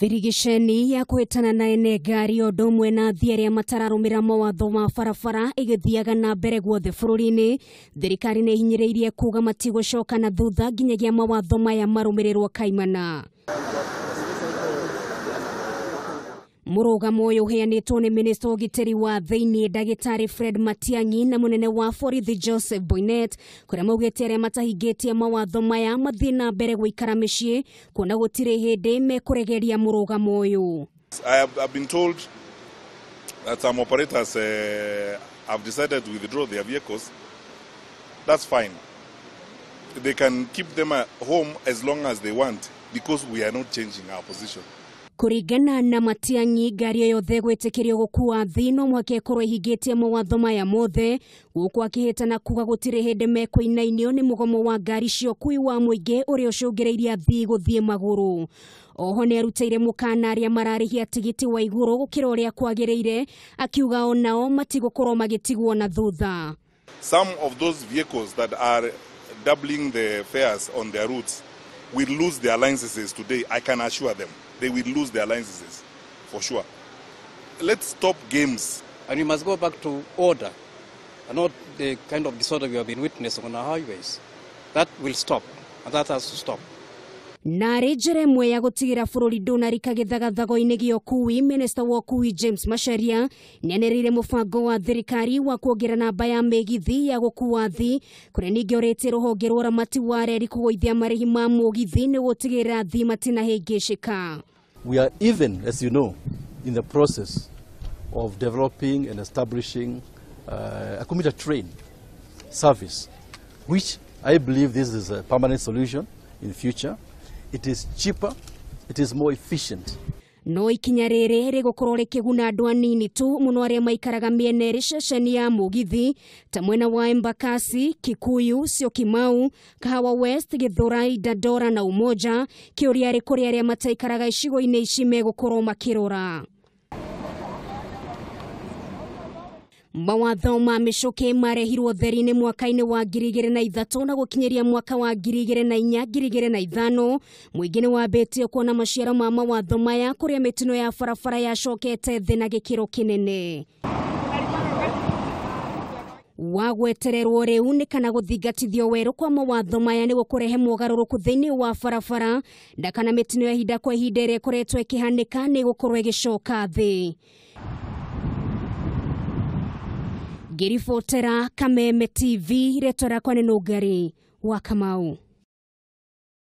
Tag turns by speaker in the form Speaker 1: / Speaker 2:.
Speaker 1: Birigiceni ya kwetana na ene ngari undu umwe na thiari ya matararumira mawatho ma barabara igithiaga na mbere guothe bururi-ini. Thirikari ni ihinyiriirie kuuga matigocoka na thutha nginyagia mawatho maya marumirirwo kaimana. Murugamo uyu uheanitwo ni Minister ugitiri wa thiini Ndagitari Fred Matiang'i na munene wa borithi Joseph Boinnet kuria maugite aria matahingitie mawatho maya mathie na mbere guikara micii kuona gutiri hindi mekuregeria murugamo uyu.
Speaker 2: I've been told that some operators have decided to withdraw their vehicles. That's fine. They can keep them at home as long as they want because we are not changing our position.
Speaker 1: Kuringana na Matiang'i, ngari yothe gwitikirio gukua thi no mwake ikorwo ihingitie mawatho maya mothe, guku akihitana kuga gutiri hindi mekuinainio ni mugomo wa ngari cia ukui wa muingi uria ucungireirie athii guthie maguru. Oho ni arutire mukana aria mararihia tigiti wa iguru gukira uria kwagiriire, akiuga onao matigukorwo magitigwo na thutha.
Speaker 2: Some of those vehicles that are doubling the fares on their routes will lose their licenses today. I can assure them. They will lose their licenses, for sure. Let's stop games.
Speaker 3: And we must go back to order, and not the kind of disorder we have been witnessing on our highways. That will stop, and that has to stop.
Speaker 1: Nari njira imwe ya gutigira bururi ndunarika githagathago-ini gia ukuui, Minister wa ukuui James Macharia nianirire mubango wa thirikari wa kuongerera namba ya migithi ya gukua thi kuria ningi urite ruhonge rwa uramati wa reri kugoithia marihi ma mugithi ni gutigirira thi matinahingicika.
Speaker 4: We are even, as you know, in the process of developing and establishing a commuter train service, which I believe this is a permanent solution in the future. It is cheaper, it is more efficient.
Speaker 1: No ikinya riri rigukorwo rikiguna andu anini tu muno aria maikaraga miena iri ceceni ya mugithi ta mwena wa Embakasi, Kikuyu, Syokimau, Kahawa West, Githurai, Dandora na Umoja, kiuria ri kuri aria mataikaraga icigo-ini ici megukorwo makirora. Mawatho ma Michuki marehirwo theri-ini mwaka-ini wa 2003 na gukinyeria mwaka wa 2004-2005. Muingi ni wambitio kuona maciaro ma mawatho maya kuria mitino ya barabara yacokete thi na gikiro kinene. Wagwetererwo riu ni kana guthingatithio weru kwa mawatho maya ni gukurehe mugaruruku thiini wa barabara ndakana mitino ya ihinda kwa ihinda iria ikoretwo ikihanika ni gukorwo igicoka thi. Girifotera Kameme TV, retora kwa neno ngari wa Kamau.